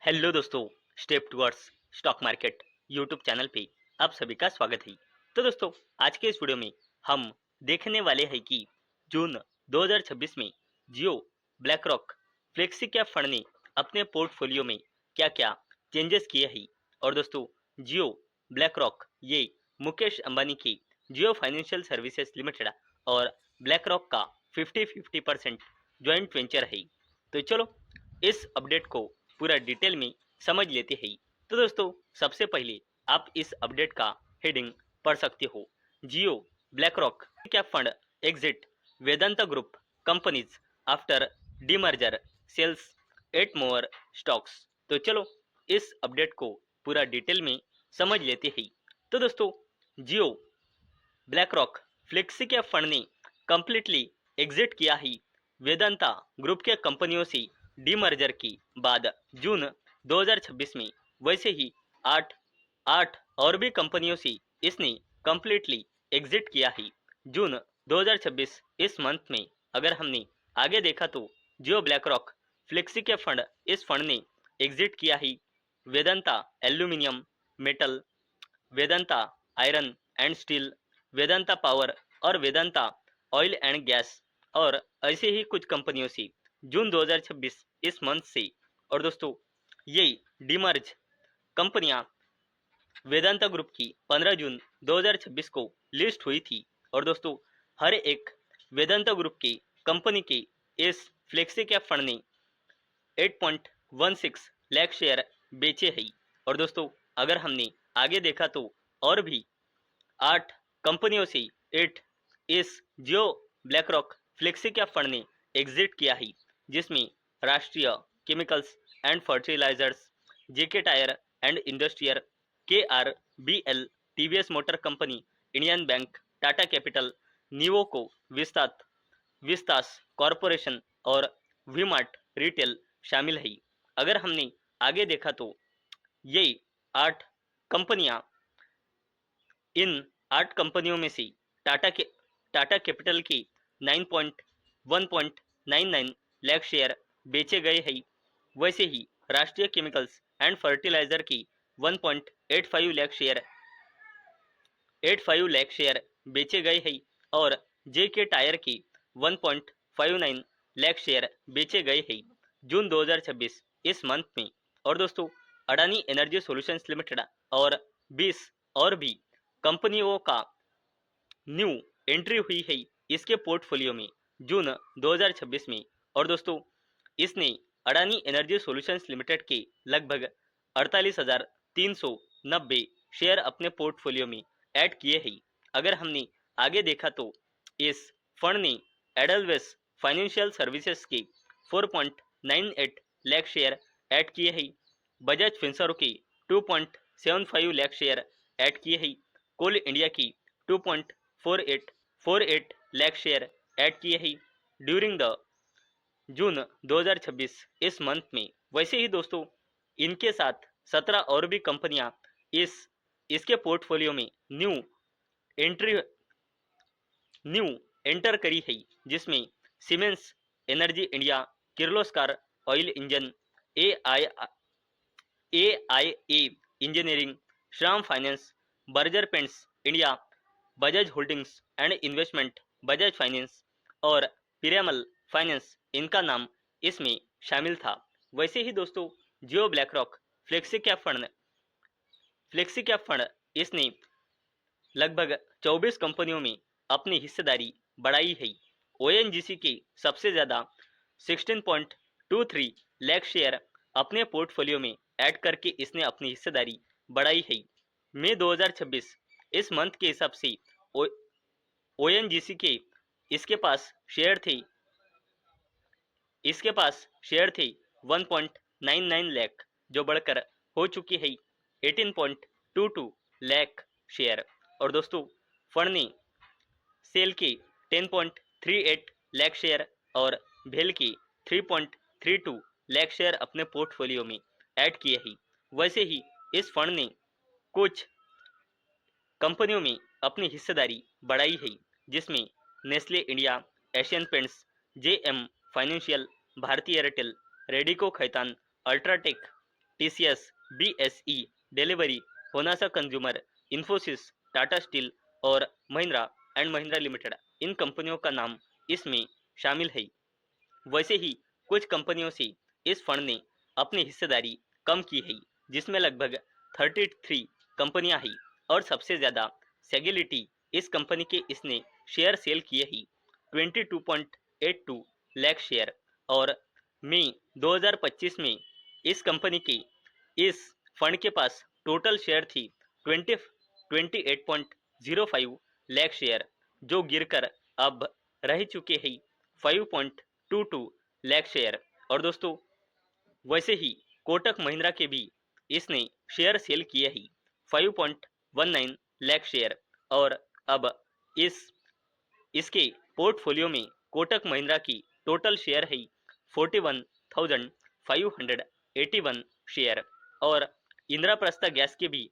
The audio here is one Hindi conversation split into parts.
हेलो दोस्तों। Step towards stock market YouTube channel पे आप सभी का स्वागत है। तो दोस्तों, आज के इस वीडियो में हम देखने वाले हैं कि जून 2026 में Jio, BlackRock, flexi cap fund ने अपने पोर्टफोलियो में क्या क्या चेंजेस किए हैं। और दोस्तों, जियो, ब्लैक रॉक ये मुकेश अंबानी की जियो फाइनेंशियल सर्विसेज लिमिटेड और ब्लैक रॉक का 50-50% ज्वाइंट वेंचर है। तो चलो इस अपडेट को पूरा डिटेल में समझ लेते हैं। तो दोस्तों, सबसे पहले आप इस अपडेट का हेडिंग पढ़ सकते हो। Jio, BlackRock cap fund exit Vedanta group companies after demerger sells 8 more stocks. तो चलो इस अपडेट को पूरा डिटेल में समझ लेते हैं। तो दोस्तों, Jio, BlackRock, flexi cap fund ने कंप्लीटली एग्जिट किया ही वेदांता ग्रुप के कंपनियों से डीमर्जर के बाद जून 2026 में। वैसे ही आठ आठ और भी कंपनियों से इसने कंप्लीटली एग्जिट किया ही जून 2026 इस मंथ में। अगर हमने आगे देखा तो जियो, ब्लैक रॉक, फ्लेक्सी के फंड, इस फंड ने एग्जिट किया ही Vedanta aluminium metal, Vedanta iron and steel, Vedanta power और वेदांता ऑयल एंड गैस और ऐसे ही कुछ कंपनियों से जून 2026 इस मंथ से। और दोस्तों, ये डीमर्ज कंपनियां वेदांता ग्रुप की 15 जून 2026 को लिस्ट हुई थी। और दोस्तों, हर एक वेदांता ग्रुप की कंपनी के इस फ्लेक्सी कैप फंड ने 8.16 लाख शेयर बेचे हैं। और दोस्तों, अगर हमने आगे देखा तो और भी 8 कंपनियों से 8 इस Jio, BlackRock, flexi cap fund ने एग्जिट किया है, जिसमें Rashtriya chemicals and fertilisers, JK tyre and industrial, KRBL, TVS motor company, Indian bank, Tata capital, Nuvoco, Vistas corporation और वीमार्ट रिटेल शामिल है। अगर हमने आगे देखा तो ये 8 कंपनियां, इन 8 कंपनियों में से टाटा कैपिटल की 1.99 लाख शेयर बेचे गए हैं। वैसे ही राष्ट्रीय केमिकल्स एंड फर्टिलाइजर की 1.85 लाख शेयर बेचे गए हैं और जेके टायर की 1.59 लाख शेयर बेचे गए हैं जून 2026 इस मंथ में। और दोस्तों, अडानी एनर्जी सॉल्यूशंस लिमिटेड और 20 और भी कंपनियों का न्यू एंट्री हुई है इसके पोर्टफोलियो में जून 2026 में। और दोस्तों, इसने अडानी एनर्जी सॉल्यूशंस लिमिटेड के लगभग 48,390 शेयर अपने पोर्टफोलियो में ऐड किए हैं। अगर हमने आगे देखा तो इस फंड ने एडलवेस फाइनेंशियल सर्विसेज के 4.98 लाख शेयर ऐड किए हैं, बजाज फिंसर्व के 2.75 लाख शेयर ऐड किए हैं, कोल इंडिया की 2.48 लाख शेयर ऐड किए हैं ड्यूरिंग द जून 2026 इस मंथ में। वैसे ही दोस्तों, इनके साथ 17 और भी कंपनियां इसके पोर्टफोलियो में एंट्री न्यू एंटर करी है, जिसमें Siemens energy India, Kirloskar oil engine, A I A engineering, Shriram finance, Berger paints India, Bajaj holdings and investment, Bajaj finance और पिरामल फाइनेंस, इनका नाम इसमें शामिल था। वैसे ही दोस्तों, Jio, BlackRock, flexi cap fund इसने लगभग 24 कंपनियों में अपनी हिस्सेदारी बढ़ाई है। ओएनजीसी के सबसे ज़्यादा 16.23 लाख शेयर अपने पोर्टफोलियो में ऐड करके इसने अपनी हिस्सेदारी बढ़ाई है। मई 2026 इस मंथ के हिसाब से ओएनजीसी के इसके पास शेयर थे इसके पास शेयर थे 1.99 लाख, जो बढ़कर हो चुकी है 18.22 लाख शेयर। और दोस्तों, फंड ने सेल की 10.38 लाख शेयर और भेल की 3.32 लाख शेयर अपने पोर्टफोलियो में ऐड किए हैं। वैसे ही इस फंड ने कुछ कंपनियों में अपनी हिस्सेदारी बढ़ाई है, जिसमें Nestle India, Asian paints, JM financial, Bharti Airtel, Radico Khaitan, UltraTech, TCS, BSE, Delhivery, Honasa consumer, Infosys, Tata steel और महिंद्रा एंड महिंद्रा लिमिटेड, इन कंपनियों का नाम इसमें शामिल है। वैसे ही कुछ कंपनियों से इस फंड ने अपनी हिस्सेदारी कम की है, जिसमें लगभग 33 कंपनियां हैं और सबसे ज्यादा सेगिलिटी इस कंपनी के इसने शेयर सेल किए ही 22.82 लाख शेयर। और मई 2025 में इस कंपनी के इस फंड के पास टोटल शेयर थी 28.05 लाख शेयर, जो गिरकर अब रह चुके हैं 5.22 लाख शेयर। और दोस्तों वैसे ही कोटक महिंद्रा के भी इसने शेयर सेल किए ही 5.19 लाख शेयर। और अब इस इसके पोर्टफोलियो में कोटक महिंद्रा की टोटल शेयर है 41,581 शेयर। और इंद्रप्रस्थ गैस के भी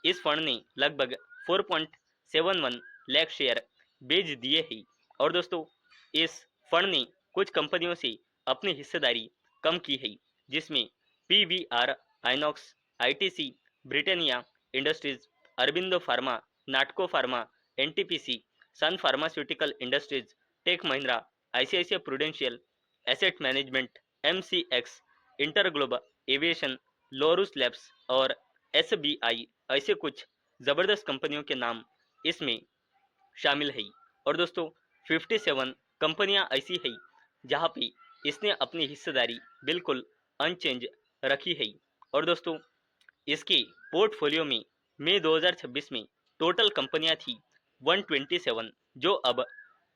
इस फंड ने लगभग 4.71 लाख शेयर बेच दिए हैं। और दोस्तों इस फंड ने कुछ कंपनियों से अपनी हिस्सेदारी कम की है, जिसमें PVR, INOX, ITC, Britannia industries, Aurobindo pharma, Natco pharma, NTPC, sun pharmaceutical industries, tech Mahindra, ICICI prudential asset management, MCX, InterGlobe aviation, Laurus labs और एसबीआई, ऐसे कुछ जबरदस्त कंपनियों के नाम इसमें शामिल है। और दोस्तों 57 कंपनियां ऐसी है जहां पे इसने अपनी हिस्सेदारी बिल्कुल अनचेंज रखी है। और दोस्तों इसके पोर्टफोलियो में मई 2026 में टोटल कंपनियां थी 127, जो अब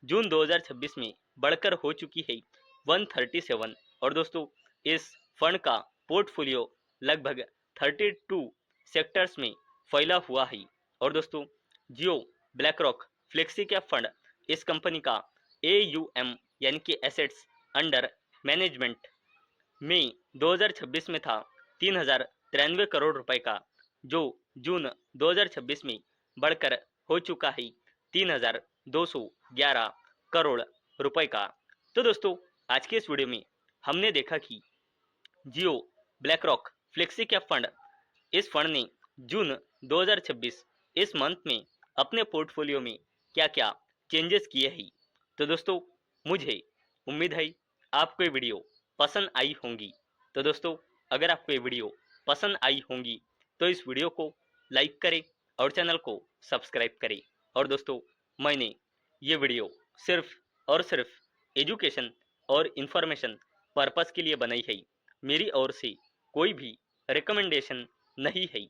जून 2026 में बढ़कर हो चुकी है 137। और दोस्तों इस फंड का पोर्टफोलियो लगभग 32 सेक्टर्स में फैला हुआ है। और दोस्तों Jio, BlackRock, flexi cap fund, इस कंपनी का AUM यानी कि एसेट्स अंडर मैनेजमेंट मई 2026 में था 3093 करोड़ रुपए का, जो जून 2026 में बढ़कर हो चुका है 3211 करोड़ रुपए का। तो दोस्तों आज के इस वीडियो में हमने देखा कि Jio, BlackRock, flexi cap fund, इस फंड ने जून 2026 इस मंथ में अपने पोर्टफोलियो में क्या क्या चेंजेस किए हैं। तो दोस्तों मुझे उम्मीद है आपको ये वीडियो पसंद आई होंगी। तो दोस्तों अगर आपको ये वीडियो पसंद आई होंगी तो इस वीडियो को लाइक करें और चैनल को सब्सक्राइब करें। और दोस्तों मैंने ये वीडियो सिर्फ और सिर्फ एजुकेशन और इन्फॉर्मेशन पर्पस के लिए बनाई है। मेरी ओर से कोई भी रिकमेंडेशन नहीं है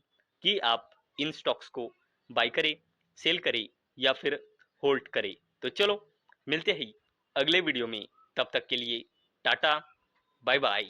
कि आप इन स्टॉक्स को बाय करें, सेल करें या फिर होल्ड करें। तो चलो मिलते हैं अगले वीडियो में, तब तक के लिए टाटा, बाय बाय।